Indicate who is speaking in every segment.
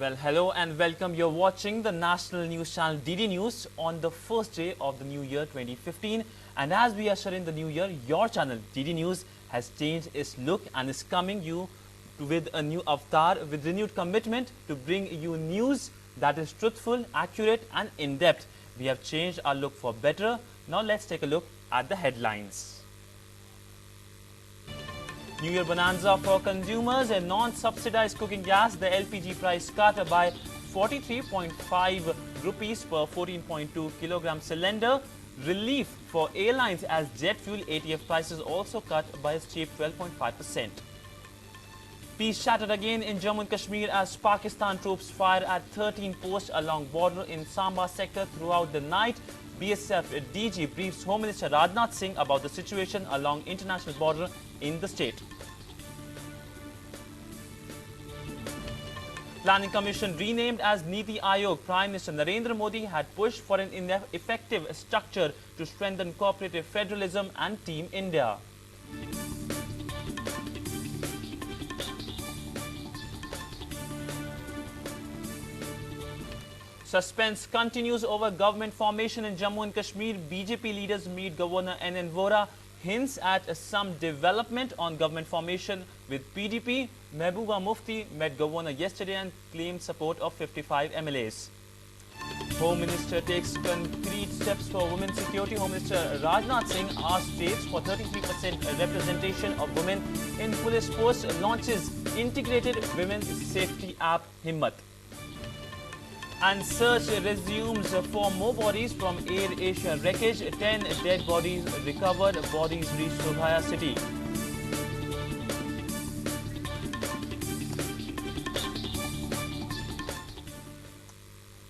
Speaker 1: Well, hello and welcome. You're watching the national news channel DD News on the first day of the new year 2015. And as we usher in the new year, your channel DD News has changed its look and is coming you with a new avatar with renewed commitment to bring you news that is truthful, accurate and in-depth. We have changed our look for better. Now let's take a look at the headlines. New Year bonanza for consumers and non-subsidized cooking gas. The LPG price cut by 43.5 rupees per 14.2 kilogram cylinder. Relief for airlines as jet fuel ATF prices also cut by a steep 12.5%. Peace shattered again in Jammu and Kashmir as Pakistan troops fire at 13 posts along border in Samba sector throughout the night. BSF DG briefs Home Minister Rajnath Singh about the situation along international border in the state. Planning Commission renamed as Niti Aayog. Prime Minister Narendra Modi had pushed for an effective structure to strengthen cooperative federalism and Team India. Suspense continues over government formation in Jammu and Kashmir. BJP leaders meet Governor N.N. Vora. Hints at some development on government formation with PDP. Mehbooba Mufti met Governor yesterday and claimed support of 55 MLAs. Home Minister takes concrete steps for women's security. Home Minister Rajnath Singh asked states for 33% representation of women in police posts. Launches integrated women's safety app Himmat. And search resumes for more bodies from Air Asia wreckage. 10 dead bodies recovered. Bodies reached Surabaya city.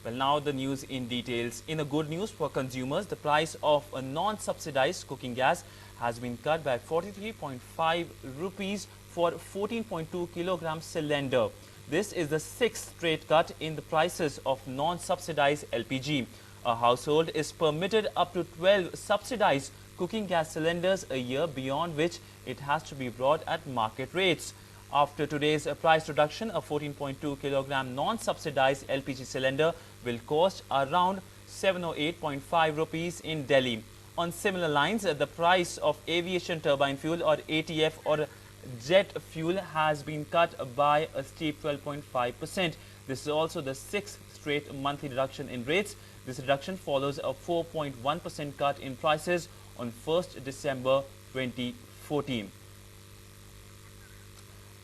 Speaker 1: Well, now the news in details. In a good news for consumers, the price of a non-subsidized cooking gas has been cut by 43.5 rupees for 14.2 kilogram cylinder. This is the sixth straight cut in the prices of non-subsidized LPG. A household is permitted up to 12 subsidized cooking gas cylinders a year, beyond which it has to be brought at market rates. After today's price reduction, a 14.2 kilogram non-subsidized LPG cylinder will cost around 708.5 rupees in Delhi. On similar lines, the price of aviation turbine fuel or ATF or jet fuel has been cut by a steep 12.5%. This is also the sixth straight monthly reduction in rates. This reduction follows a 4.1% cut in prices on 1st December 2014.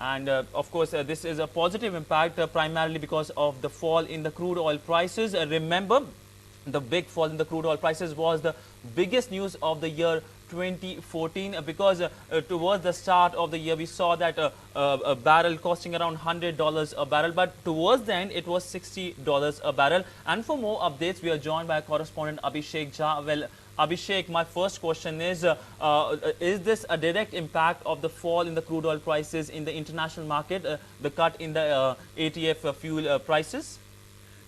Speaker 1: And of course, this is a positive impact primarily because of the fall in the crude oil prices. Remember, the big fall in the crude oil prices was the biggest news of the year 2014 because towards the start of the year we saw that a barrel costing around $100 a barrel, but towards the end it was $60 a barrel. And for more updates, we are joined by correspondent Abhishek Jha. Well, Abhishek, my first question is this a direct impact of the fall in the crude oil prices in the international market, the cut in the ATF fuel prices?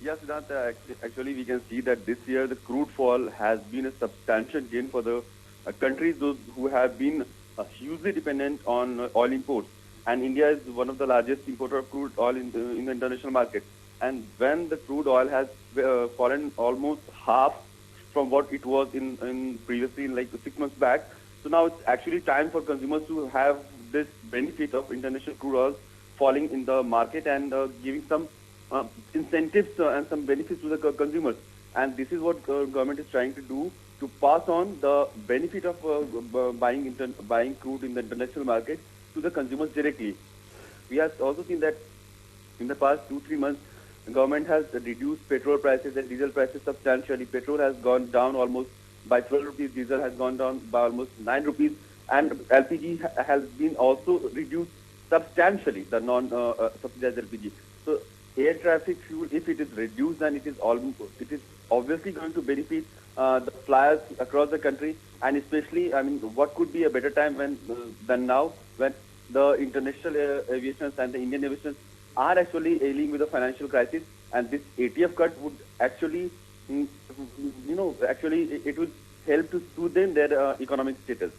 Speaker 2: Yes, Sidhant, actually we can see that this year the crude fall has been a substantial gain for the countries those who have been hugely dependent on oil imports. And India is one of the largest importer of crude oil in the international market. And when the crude oil has fallen almost half from what it was in previously, like 6 months back, so now it's actually time for consumers to have this benefit of international crude oil falling in the market and giving some incentives and some benefits to the consumers. And this is what government is trying to do, to pass on the benefit of buying crude in the international market to the consumers directly. We have also seen that in the past 2-3 months, the government has reduced petrol prices and diesel prices substantially. Petrol has gone down almost by 12 rupees, diesel has gone down by almost 9 rupees, and LPG has been also reduced substantially, the non-subsidized LPG. So air traffic fuel, if it is reduced, then it is obviously going to benefit the flyers across the country, and especially, I mean, what could be a better time than now, when the international aviation and the Indian aviation are actually ailing with a financial crisis, and this ATF cut would actually, it will help to soothe their economic status.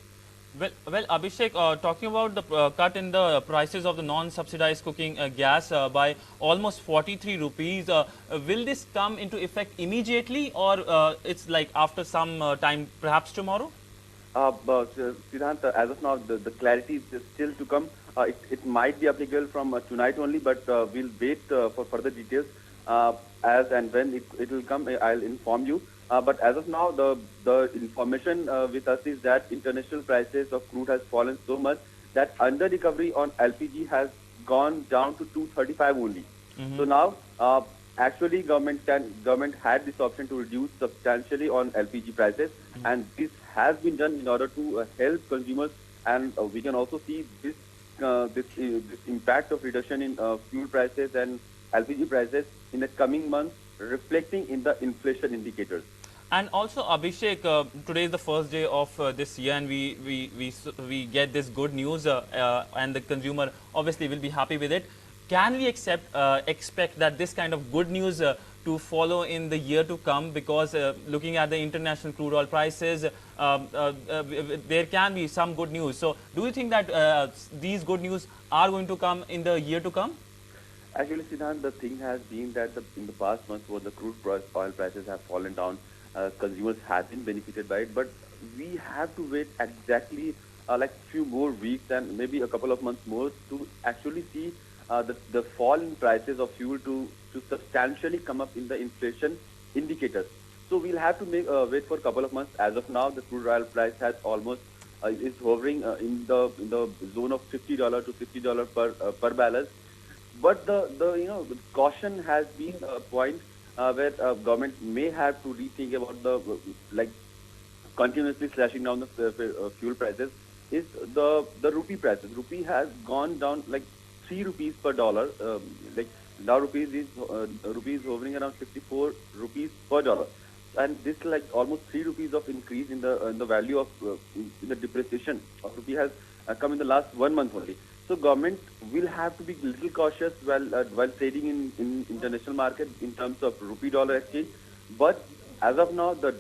Speaker 1: Well, Abhishek, talking about the cut in the prices of the non-subsidized cooking gas by almost 43 rupees, will this come into effect immediately, or it's like after some time, perhaps tomorrow?
Speaker 2: Sidhant, as of now, the clarity is still to come. It might be applicable from tonight only, but we'll wait for further details. As and when it will come, I'll inform you. But as of now, the information with us is that international prices of crude has fallen so much that under recovery on LPG has gone down to 235 only. So now, actually, government had this option to reduce substantially on LPG prices, and this has been done in order to help consumers. And we can also see this impact of reduction in fuel prices and LPG prices in the coming months, reflecting in the inflation indicators.
Speaker 1: And also, Abhishek, today is the first day of this year, and we get this good news, and the consumer obviously will be happy with it. Can we expect that this kind of good news to follow in the year to come? Because looking at the international crude oil prices, there can be some good news. So, do you think that these good news are going to come in the year to come?
Speaker 2: Actually, Siddhant, the thing has been that in the past months, where the oil prices have fallen down, consumers have been benefited by it. But we have to wait exactly like few more weeks and maybe a couple of months more to actually see the fall in prices of fuel to substantially come up in the inflation indicators. So we'll have to wait for a couple of months. As of now, the crude oil price has almost is hovering in the zone of $50 to $60 per barrel. But the caution has been a point where government may have to rethink about the like continuously slashing down the fuel prices is the rupee prices. Rupee has gone down like 3 rupees per dollar. Like now rupees hovering around 54 rupees per dollar, and this is like almost 3 rupees of increase in the value of in the depreciation of rupee has come in the last 1 month only. So government will have to be a little cautious while trading in international market in terms of rupee dollar exchange. But as of now, the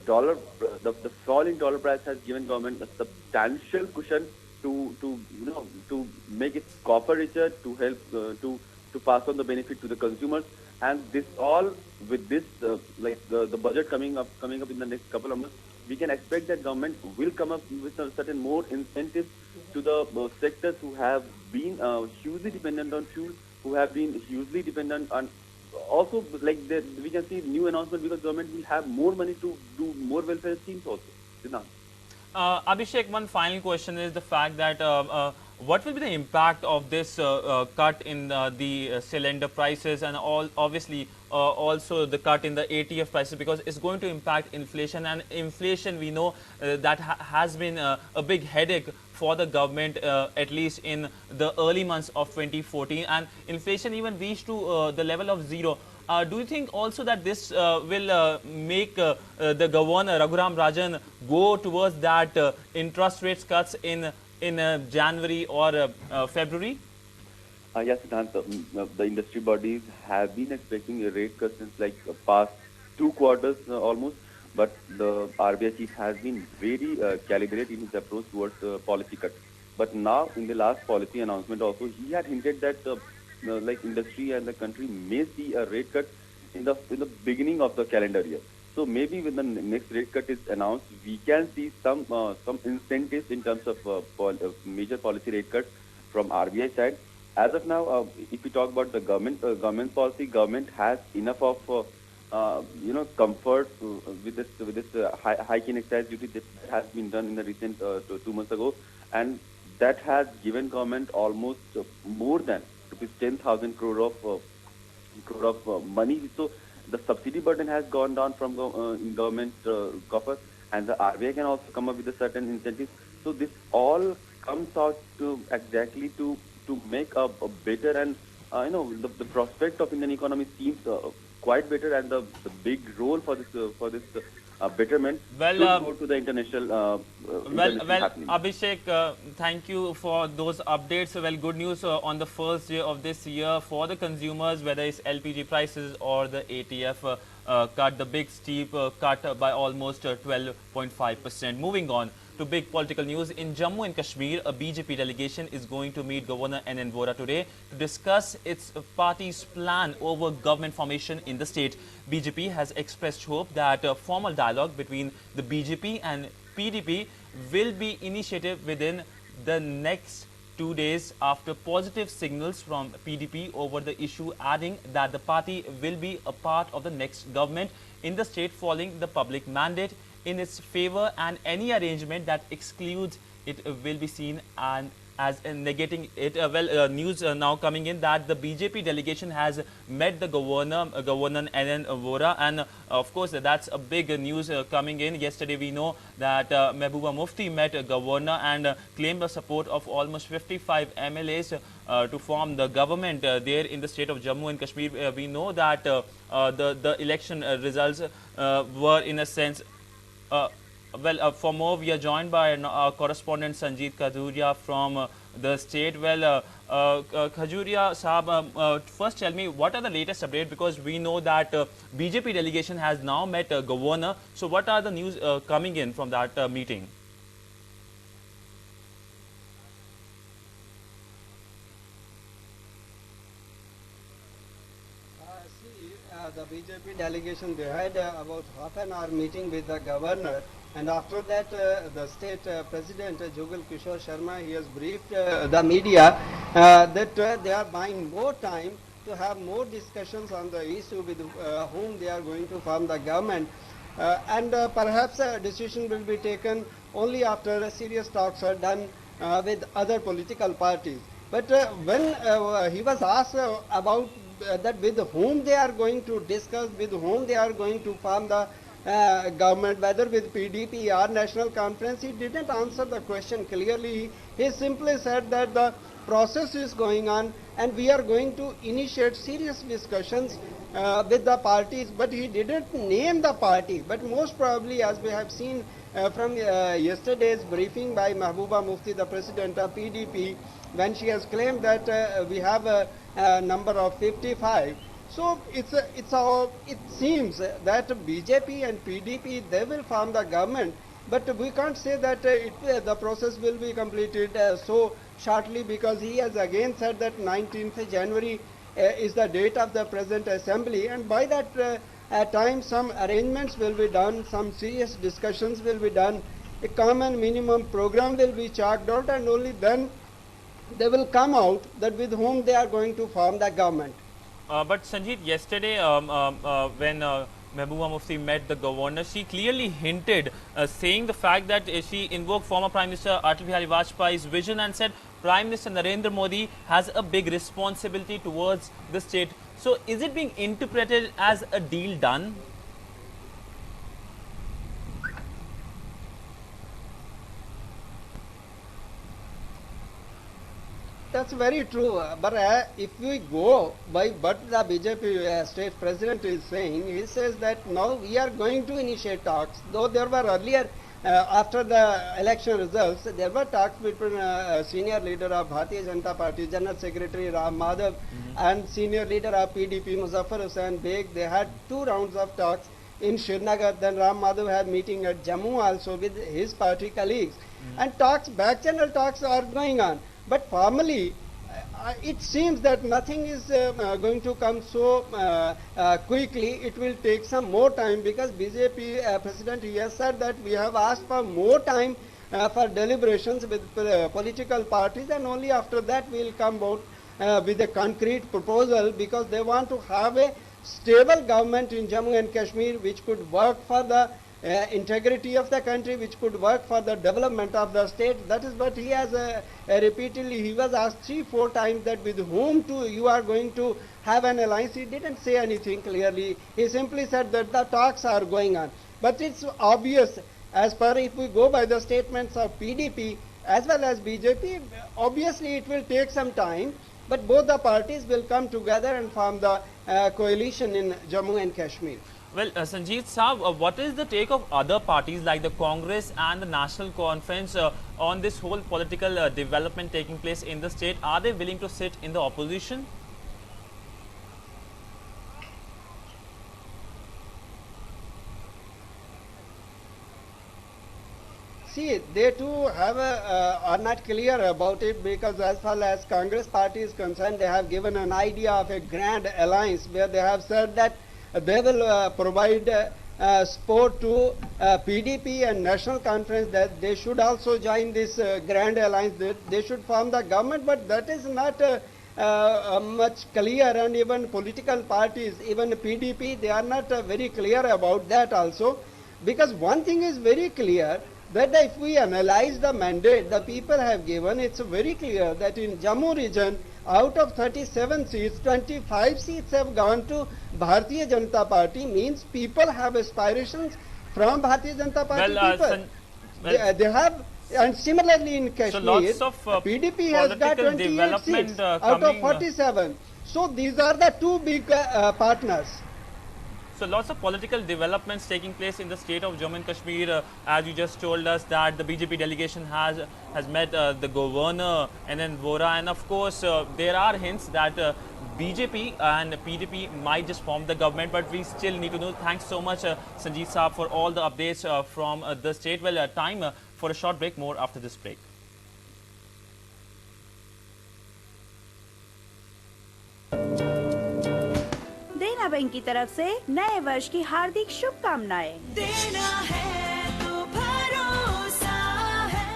Speaker 2: fall in dollar price has given government a substantial cushion to make its copper richer, to help to pass on the benefit to the consumers. And this all with this like the budget coming up in the next couple of months, we can expect that government will come up with a certain more incentives to the sectors who have been hugely dependent on fuel, who have been hugely dependent on also like we can see new announcement because government will have more money to do more welfare schemes also. Siddhant.
Speaker 1: Abhishek, one final question is the fact that what will be the impact of this cut in the cylinder prices and obviously also the cut in the ATF prices, because it's going to impact inflation, and inflation we know that has been a big headache for the government at least in the early months of 2014, and inflation even reached to the level of zero. Do you think also that this will make the governor Raghuram Rajan go towards that interest rates cuts in January or February?
Speaker 2: Yes, Siddhant, the industry bodies have been expecting a rate cut since like past 2 quarters almost, but the RBI chief has been very calibrated in his approach towards policy cut. But now, in the last policy announcement also, he had hinted that like industry and the country may see a rate cut in the beginning of the calendar year. So maybe when the next rate cut is announced, we can see some incentives in terms of major policy rate cuts from RBI side. As of now, if we talk about the government policy, government has enough of comfort with this hike in excise duty that has been done in the recent 2 months ago, and that has given government almost more than rupees 10,000 crore of money. So the subsidy burden has gone down from in government coffers, and the RBI can also come up with a certain incentives. So this all comes out to exactly to make a better, and the prospect of Indian economy seems quite better, and the big role for this betterment
Speaker 1: Well,
Speaker 2: should go to the international happening.
Speaker 1: Abhishek, thank you for those updates. Well, good news on the first day of this year for the consumers, whether it's LPG prices or the ATF cut, the big steep cut by almost 12.5%. Moving on to big political news, in Jammu and Kashmir, a BJP delegation is going to meet Governor N. Vora today to discuss its party's plan over government formation in the state. BJP has expressed hope that a formal dialogue between the BJP and PDP will be initiated within the next 2 days after positive signals from PDP over the issue, adding that the party will be a part of the next government in the state following the public mandate in its favor, and any arrangement that excludes it will be seen and as negating it. News now coming in that the BJP delegation has met the Governor N. Vora, and of course that's a big news coming in. Yesterday we know that Mehbooba Mufti met Governor and claimed the support of almost 55 MLAs to form the government there in the state of Jammu and Kashmir. We know that the election results were in a sense for more, we are joined by our correspondent Sanjeet Khajuria from the state. Khajuria Saab, first tell me what are the latest updates, because we know that BJP delegation has now met Governor. So what are the news coming in from that meeting?
Speaker 3: The BJP delegation, they had about half an hour meeting with the governor, and after that the state president Jugal Kishore Sharma, he has briefed the media that they are buying more time to have more discussions on the issue with whom they are going to form the government, and perhaps a decision will be taken only after serious talks are done with other political parties. But when he was asked about that with whom they are going to discuss, with whom they are going to form the government, whether with PDP or National Conference, he didn't answer the question clearly. He simply said that the process is going on and we are going to initiate serious discussions with the parties, but he didn't name the party. But most probably, as we have seen from yesterday's briefing by Mehbooba Mufti, the president of PDP, when she has claimed that we have a number of 55. So it seems that BJP and PDP, they will form the government, but we can't say that the process will be completed so shortly, because he has again said that 19th January is the date of the present assembly, and by that time some arrangements will be done, some serious discussions will be done, a common minimum program will be chalked out, and only then they will come out that with whom they are going to form the government.
Speaker 1: But Sanjeet, yesterday when Mehbooba Mufti met the governor, she clearly hinted, saying the fact that she invoked former Prime Minister Atal Bihari Vajpayee's vision and said Prime Minister Narendra Modi has a big responsibility towards the state. So is it being interpreted as a deal done?
Speaker 3: That's very true. But if we go by what the BJP state president is saying, he says that now we are going to initiate talks. Though there were earlier, after the election results, there were talks between senior leader of Bharatiya Janata Party, General Secretary Ram Madhav, and senior leader of PDP, Muzaffar Hussain Beg. They had 2 rounds of talks in Srinagar. Then Ram Madhav had meeting at Jammu also with his party colleagues. And talks, back channel talks are going on. But formally, it seems that nothing is going to come so quickly. It will take some more time, because BJP president, he has said that we have asked for more time for deliberations with political parties, and only after that we will come out with a concrete proposal, because they want to have a stable government in Jammu and Kashmir which could work for the integrity of the country, which could work for the development of the state. That is what he has repeatedly, he was asked 3-4 times that with whom you are going to have an alliance. He didn't say anything clearly. He simply said that the talks are going on. But it's obvious, as per if we go by the statements of PDP as well as BJP, obviously it will take some time, but both the parties will come together and form the coalition in Jammu and Kashmir.
Speaker 1: Well, Sanjeet Saab, what is the take of other parties like the Congress and the National Conference on this whole political development taking place in the state? Are they willing to sit in the opposition?
Speaker 3: see, they too have are not clear about it, because as far as Congress party is concerned, they have given an idea of a grand alliance where they have said that they will provide support to PDP and National Conference, that they should also join this grand alliance, they should form the government, but that is not much clear, and even political parties, even PDP, they are not very clear about that also. Because one thing is very clear, that if we analyze the mandate the people have given, it's very clear that in Jammu region, out of 37 seats, 25 seats have gone to Bharatiya Janata Party, means people have aspirations from Bharatiya Janata Party people. They have, and similarly in Kashmir,
Speaker 1: lots of
Speaker 3: PDP has got
Speaker 1: political
Speaker 3: 28
Speaker 1: development
Speaker 3: seats out of 47. So these are the two big partners.
Speaker 1: So lots of political developments taking place in the state of Jammu and Kashmir. As you just told us that the BJP delegation has met the governor and then Vora, and of course there are hints that BJP and PDP might just form the government, but we still need to know. Thanks so much Sanjeev Saab for all the updates from the state. Well, time for a short break, more after this break.
Speaker 4: देना bank की तरफ से नए वर्ष की हार्दिक शुभकामनाएं। देना है तो भरोसा है।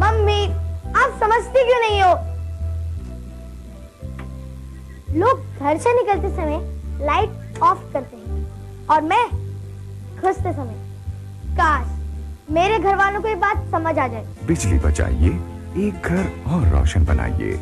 Speaker 5: मम्मी, आप समझती क्यों नहीं हो? लोग घर से निकलते समय लाइट ऑफ करते हैं और मैं घुसते समय। काश मेरे घर वालों को ये बात समझ आ जाए।
Speaker 6: बिजली बचाइए, एक घर और रोशन बनाइए।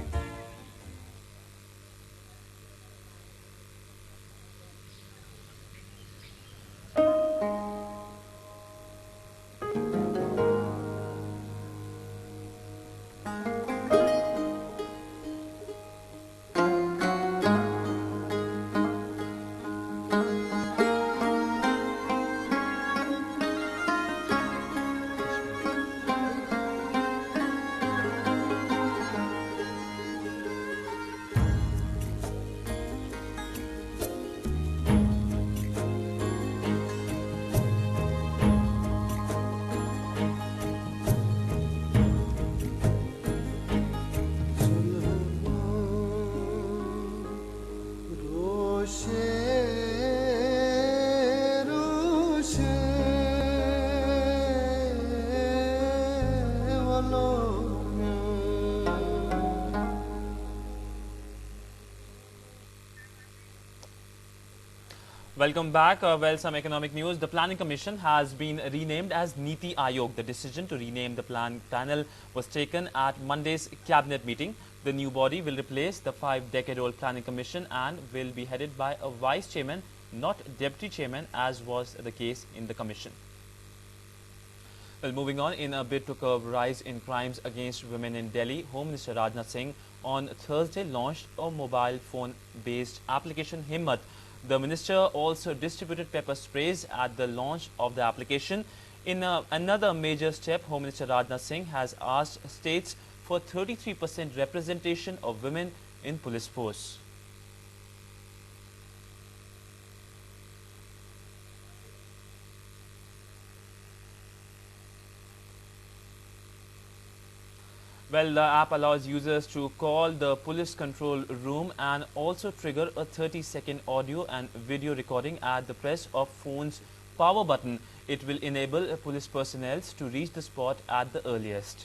Speaker 1: Welcome back. Well, some economic news. The Planning Commission has been renamed as Niti Aayog. The decision to rename the plan panel was taken at Monday's cabinet meeting. The new body will replace the 5-decade-old Planning Commission and will be headed by a vice chairman, not deputy chairman, as was the case in the commission. Well, moving on, in a bid to curb rise in crimes against women in Delhi, Home Minister Rajnath Singh on Thursday launched a mobile phone-based application, Himmat. The minister also distributed pepper sprays at the launch of the application. In another major step, Home Minister Rajnath Singh has asked states for 33% representation of women in police force. Well, the app allows users to call the police control room and also trigger a 30-second audio and video recording at the press of phone's power button. It will enable police personnel to reach the spot at the earliest.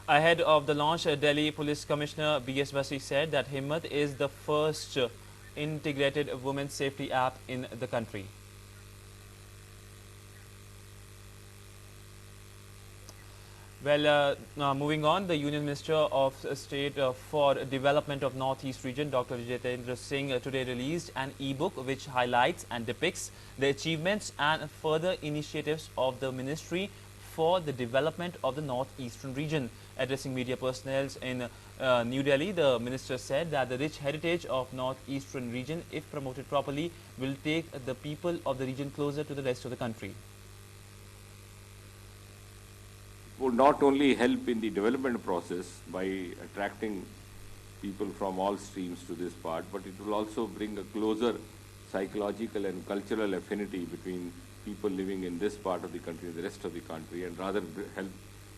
Speaker 1: Ahead of the launch, Delhi Police Commissioner B.S. Basi said that Himmat is the first integrated women's safety app in the country. Well, now moving on, the Union Minister of State for Development of Northeast Region, Dr. Jitendra Singh, today released an e-book which highlights and depicts the achievements and further initiatives of the ministry for the development of the northeastern region. Addressing media personnel in New Delhi, the minister said that the rich heritage of northeastern region, if promoted properly, will take the people of the region closer to the rest of the country.
Speaker 7: Would not only help in the development process by attracting people from all streams to this part, but it will also bring a closer psychological and cultural affinity between people living in this part of the country and the rest of the country, and rather help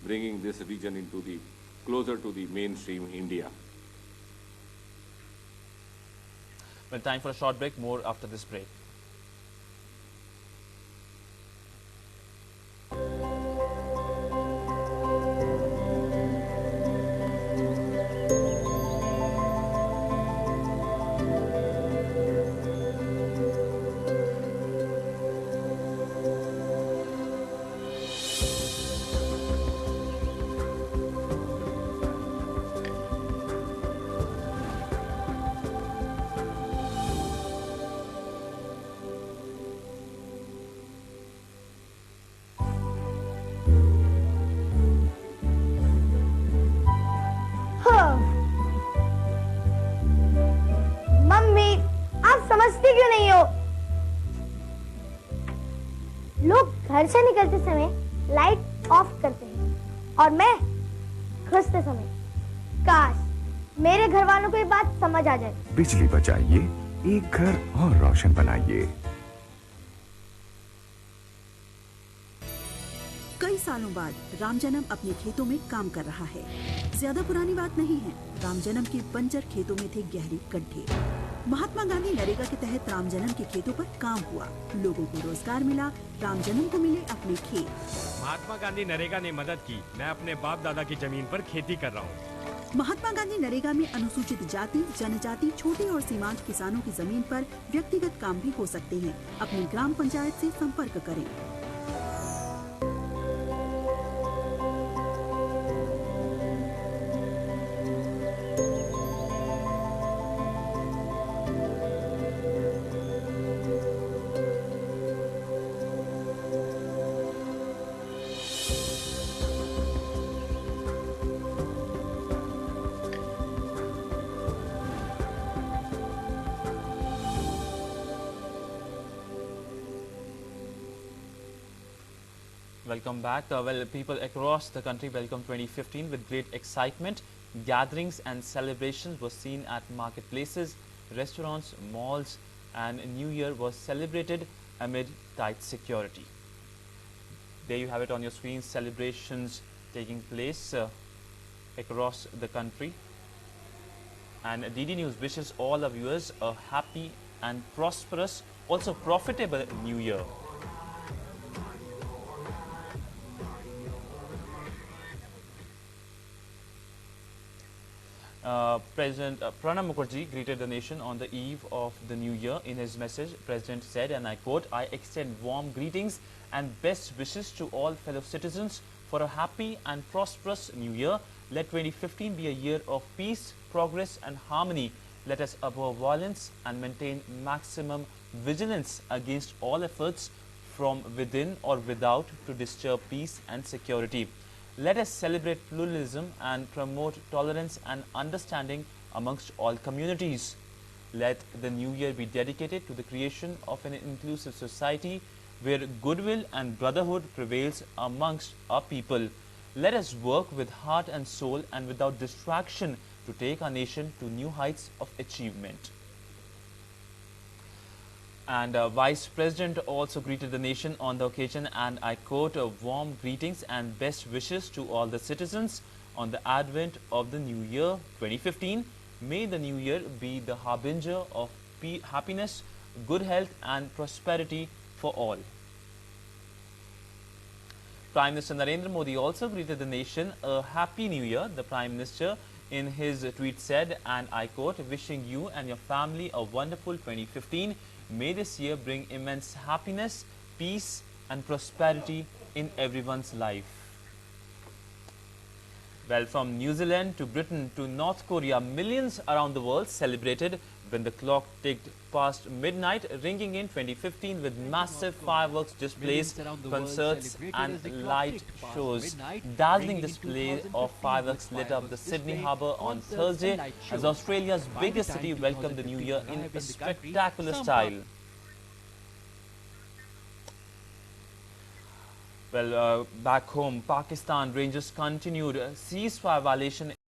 Speaker 7: bringing this region into the closer to the mainstream India.
Speaker 1: Well, time for a short break. More after this break.
Speaker 5: Mummy, आप समझती क्यों नहीं हो? लोग घर से निकलते समय लाइट ऑफ करते हैं और मैं घुसते समय काश मेरे घर वालों को ये बात समझ आ जाए।
Speaker 6: बिजली बचाइए, एक घर और रोशन बनाइए।
Speaker 8: कई सालों बाद राम जन्म अपने खेतों में काम कर रहा है। ज्यादा पुरानी बात नहीं है, राम जन्म के बंजर खेतों में थे गहरे गड्ढे। महात्मा गांधी नरेगा के तहत राम जन्म के खेतों पर काम हुआ, लोगों को रोजगार मिला, राम जन्म को मिले अपने खेत।
Speaker 9: महात्मा गांधी नरेगा ने मदद की, मैं अपने बाप दादा की जमीन पर खेती कर रहा हूँ।
Speaker 8: महात्मा गांधी नरेगा में अनुसूचित जाति, जनजाति, छोटे और सीमांत किसानों की जमीन पर व्यक्तिगत काम भी हो सकते हैं। अपनी ग्राम पंचायत से संपर्क करें।
Speaker 1: Welcome back. Well, people across the country welcome 2015 with great excitement. Gatherings and celebrations were seen at marketplaces, restaurants, malls, and New Year was celebrated amid tight security. There you have it on your screen, celebrations taking place across the country. And DD News wishes all our viewers a happy and prosperous, also profitable New Year. President Pranab Mukherjee greeted the nation on the eve of the new year. In his message, President said, and I quote, "I extend warm greetings and best wishes to all fellow citizens for a happy and prosperous new year. Let 2015 be a year of peace, progress and harmony. Let us abhor violence and maintain maximum vigilance against all efforts from within or without to disturb peace and security. Let us celebrate pluralism and promote tolerance and understanding amongst all communities. Let the new year be dedicated to the creation of an inclusive society where goodwill and brotherhood prevails amongst our people. Let us work with heart and soul and without distraction to take our nation to new heights of achievement." And Vice President also greeted the nation on the occasion, and I quote, "Warm greetings and best wishes to all the citizens on the advent of the new year 2015. May the new year be the harbinger of happiness, good health and prosperity for all." Prime Minister Narendra Modi also greeted the nation a happy new year. The Prime Minister in his tweet said, and I quote, "Wishing you and your family a wonderful 2015. May this year bring immense happiness, peace and prosperity in everyone's life." Well, from New Zealand to Britain to North Korea, millions around the world celebrated when the clock ticked past midnight, ringing in 2015 with massive fireworks displays, concerts and light shows. Dazzling display of fireworks lit up the Sydney harbour on Thursday as Australia's biggest city welcomed the new year in a spectacular style. Well, back home, Pakistan Rangers continued ceasefire violation